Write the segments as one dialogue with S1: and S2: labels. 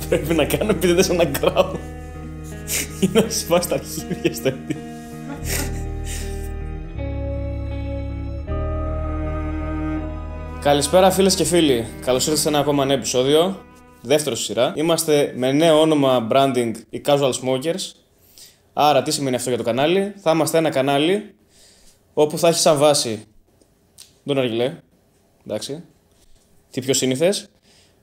S1: πρέπει να κάνω επειδή δεν σε αναγκράω. Είναι να σπάσει τα αρχίδια στο edit. Καλησπέρα φίλες και φίλοι. Καλώς ήρθατε σε ένα ακόμα νέο επεισόδιο. Δεύτερο στη σειρά. Είμαστε με νέο όνομα branding, οι Casual Smokers. Άρα τι σημαίνει αυτό για το κανάλι? Θα είμαστε ένα κανάλι όπου θα έχει σαν βάση τον αργυλέ. Εντάξει. Τι πιο σύνηθες.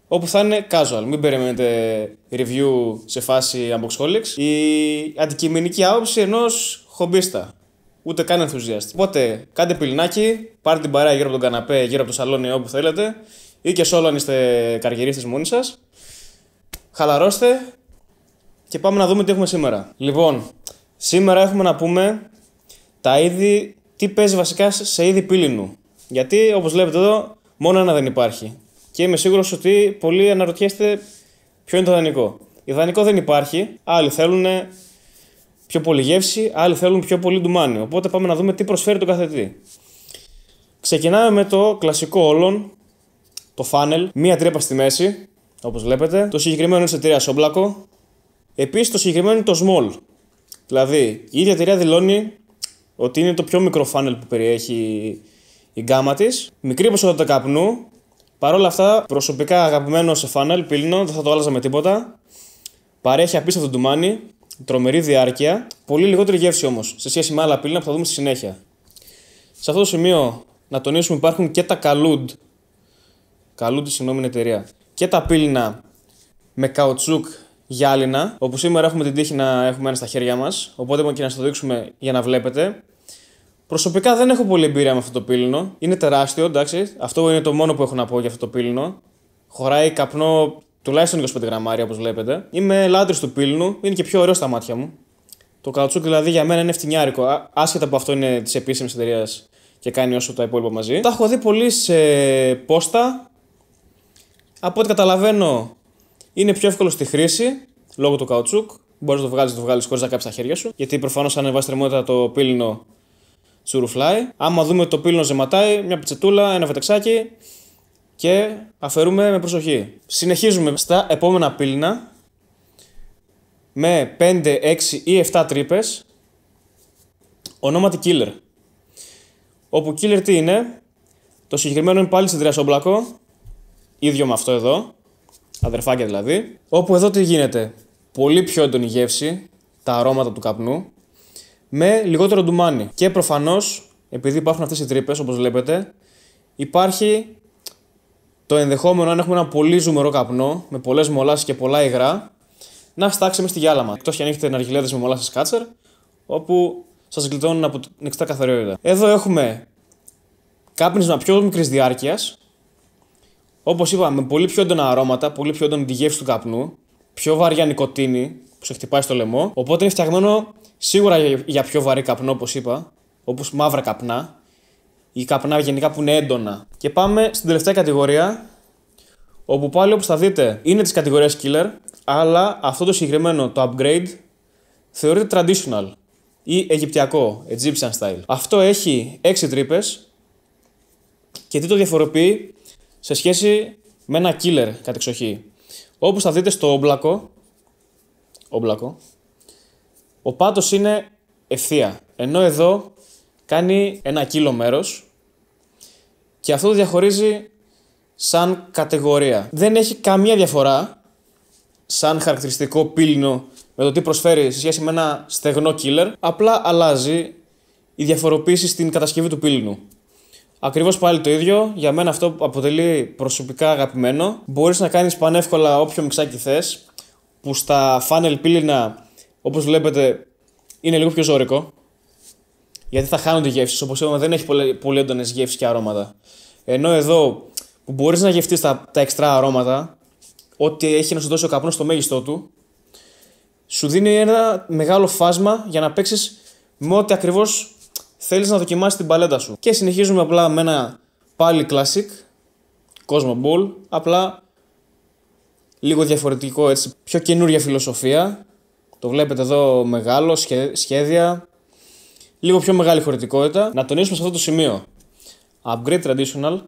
S1: Όπου θα είναι casual. Μην περιμένετε review σε φάση unboxholics. Η αντικειμενική άποψη ενός χομπίστα. Ούτε καν ενθουσιάστη. Οπότε κάντε πιλινάκι, πάρτε την παρέα γύρω από τον καναπέ, γύρω από το σαλόνι όπου θέλετε. Ή και solo αν είστε καριερίστες μόνοι σας. Χαλαρώστε και πάμε να δούμε τι έχουμε σήμερα. Λοιπόν, σήμερα έχουμε να πούμε τα είδη, τι παίζει βασικά σε είδη πύλινου. Γιατί όπως βλέπετε εδώ, μόνο ένα δεν υπάρχει. Και είμαι σίγουρος ότι πολλοί αναρωτιέστε ποιο είναι το ιδανικό. Ιδανικό δεν υπάρχει. Άλλοι θέλουν πιο πολύ γεύση, άλλοι θέλουν πιο πολύ ντουμάνι. Οπότε πάμε να δούμε τι προσφέρει το κάθε τι. Ξεκινάμε με το κλασικό όλων, το funnel. Μία τρύπα στη μέση, όπως βλέπετε. Το συγκεκριμένο είναι σε εταιρεία Soblako. Επίσης το συγκεκριμένο είναι το small. Δηλαδή η ίδια εταιρεία δηλώνει ότι είναι το πιο μικρό funnel που περιέχει η γκάμα της. Μικρή ποσότητα καπνού. Παρ' όλα αυτά, προσωπικά αγαπημένο σε funnel, πύλινο, δεν θα το άλλαζα με τίποτα. Παρέχει απίστευτο ντουμάνι, τρομερή διάρκεια, πολύ λιγότερη γεύση όμως σε σχέση με άλλα πύλινα που θα δούμε στη συνέχεια. Σε αυτό το σημείο να τονίσουμε υπάρχουν και τα Kalud, συγγνώμη είναι εταιρεία, και τα πύλινα με καουτσούκ γυάλινα, όπου σήμερα έχουμε την τύχη να έχουμε ένα στα χέρια μας, οπότε και να σας το δείξουμε για να βλέπετε. Προσωπικά δεν έχω πολύ εμπειρία με αυτό το πύλινο. Είναι τεράστιο, εντάξει. Αυτό είναι το μόνο που έχω να πω για αυτό το πύλινο. Χωράει καπνό τουλάχιστον 25 γραμμάρια, όπως βλέπετε. Είμαι λάτρης του πύλινου, είναι και πιο ωραίο στα μάτια μου. Το καουτσούκ δηλαδή για μένα είναι φτηνιάρικο. Άσχετα από αυτό είναι της επίσημης εταιρείας και κάνει όσο τα υπόλοιπα μαζί. Τα έχω δει πολύ σε πόστα. Από ό,τι καταλαβαίνω είναι πιο εύκολο στη χρήση λόγω του καουτσούκ. Μπορείς να το βγάλεις χωρίς να κάψεις τα χέρια σου. Γιατί προφανώς αν ανεβάσει θερμότητα το πύλινο τσουρουφλάει. Άμα δούμε το πύλινο ζεματάει, μια πιτσετούλα, ένα βετεξάκι και αφαιρούμε με προσοχή. Συνεχίζουμε στα επόμενα πύλινα με 5, 6 ή 7 τρύπες ονόματι Killer. Όπου Killer τι είναι? Το συγκεκριμένο είναι πάλι στην εταιρεία Soblako, ίδιο με αυτό εδώ, αδερφάκια δηλαδή. Όπου εδώ τι γίνεται? Πολύ πιο έντονη γεύση, τα αρώματα του καπνού, με λιγότερο ντουμάνι. Και προφανώς, επειδή υπάρχουν αυτές οι τρύπες, όπως βλέπετε, υπάρχει το ενδεχόμενο, αν έχουμε ένα πολύ ζουμερό καπνό, με πολλές μολάσεις και πολλά υγρά, να στάξει μες στη γυάλαμα. Εκτός και αν έχετε ναργιλέδες με μολάσεις κάτσερ, όπου σας γλιτώνουν από την εξτρά καθαριότητα. Εδώ έχουμε κάπνισμα πιο μικρής διάρκειας, όπως είπα, με πολύ πιο έντονα αρώματα, πολύ πιο έντονη τη γεύση του καπνού, πιο βαριά νικοτίνη που σε χτυπάει στο λαιμό. Οπότε είναι φτιαγμένο σίγουρα για πιο βαρύ καπνό, όπως είπα, όπως μαύρα καπνά ή καπνά γενικά που είναι έντονα. Και πάμε στην τελευταία κατηγορία, όπου πάλι όπως θα δείτε είναι της κατηγορίας Killer, αλλά αυτό το συγκεκριμένο, το upgrade, θεωρείται traditional ή αιγυπτιακό, Egyptian style. Αυτό έχει 6 τρύπες και τι το διαφοροποιεί σε σχέση με ένα Killer κατεξοχή. Όπως θα δείτε στο Oblako, ο πάτος είναι ευθεία, ενώ εδώ κάνει 1 κιλό μέρος και αυτό το διαχωρίζει σαν κατηγορία. Δεν έχει καμία διαφορά σαν χαρακτηριστικό πύλινο με το τι προσφέρει σε σχέση με ένα στεγνό Killer, απλά αλλάζει η διαφοροποίηση στην κατασκευή του πύλινου. Ακριβώς πάλι το ίδιο, για μένα αυτό αποτελεί προσωπικά αγαπημένο. Μπορείς να κάνεις πανεύκολα όποιο μιξάκι θες, που στα funnel πύλινα, όπως βλέπετε, είναι λίγο πιο ζώρικο. Γιατί θα χάνονται γεύσεις, όπως είπαμε δεν έχει πολύ έντονες γεύσεις και αρώματα. Ενώ εδώ που μπορείς να γευτείς τα εξτρά αρώματα, ό,τι έχει να σου δώσει ο καπνός στο μέγιστό του, σου δίνει ένα μεγάλο φάσμα για να παίξεις με ό,τι ακριβώς θέλεις να δοκιμάσεις την παλέτα σου. Και συνεχίζουμε απλά με ένα πάλι classic Cosmo Ball, απλά λίγο διαφορετικό έτσι, πιο καινούρια φιλοσοφία. Το βλέπετε εδώ μεγάλο, σχέδια, λίγο πιο μεγάλη χωρητικότητα. Να τονίσουμε σε αυτό το σημείο. Upgrade Traditional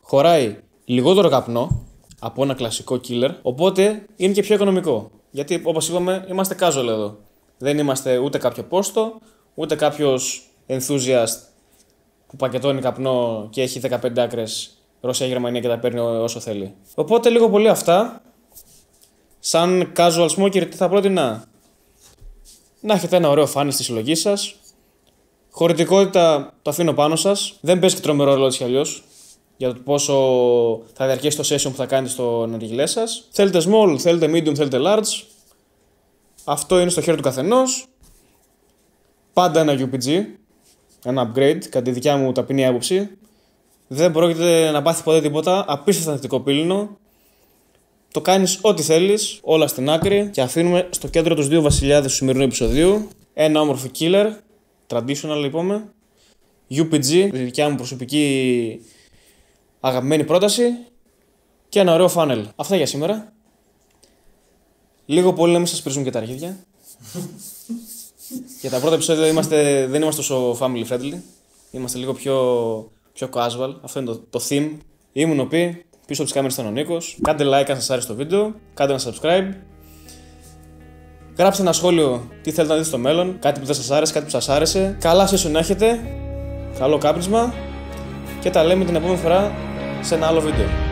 S1: χωράει λιγότερο καπνό, από ένα κλασικό killer. Οπότε είναι και πιο οικονομικό. Γιατί όπως είπαμε, είμαστε casual εδώ. Δεν είμαστε ούτε κάποιο πόστο, ούτε κάποιος enthusiast που πακετώνει καπνό και έχει 15 άκρες Ρωσία-Γερμανία και τα παίρνει όσο θέλει. Οπότε λίγο πολύ αυτά. Σαν casual smoker, τι θα πρότεινα? Να έχετε ένα ωραίο φάνελ στη συλλογή σας. Χωρητικότητα το αφήνω πάνω σας. Δεν παίζει και τρομερό ρόλο έτσι κι αλλιώς για το πόσο θα διαρκέσει το session που θα κάνετε στο ναργιλέ σας. Θέλετε small, θέλετε medium, θέλετε large. Αυτό είναι στο χέρι του καθενός. Πάντα ένα UPG, ένα upgrade, κατά τη δικιά μου ταπεινή άποψη. Δεν πρόκειται να πάθει ποτέ τίποτα. Απίστευτα θετικό πύληνο. Το κάνεις ό,τι θέλεις, όλα στην άκρη. Και αφήνουμε στο κέντρο τους δύο βασιλιάδες του σημερινού επεισοδίου. Ένα όμορφο killer, traditional είπαμε. UPG, η δικιά μου προσωπική αγαπημένη πρόταση. Και ένα ωραίο funnel. Αυτά για σήμερα. Λίγο πολύ να μην σας πρίζουν και τα αρχίδια. Για τα πρώτα επεισόδια δεν είμαστε τόσο family friendly. Είμαστε λίγο πιο casual. Αυτό είναι το theme. Ήμουν ο Πι, πίσω από τις κάμερες ήταν ο Νίκος. Κάντε like αν σας άρεσε το βίντεο. Κάντε ένα subscribe. Γράψτε ένα σχόλιο τι θέλετε να δείτε στο μέλλον. Κάτι που δεν σας άρεσε, κάτι που σας άρεσε. Καλά session να έχετε. Καλό κάπνισμα. Και τα λέμε την επόμενη φορά σε ένα άλλο βίντεο.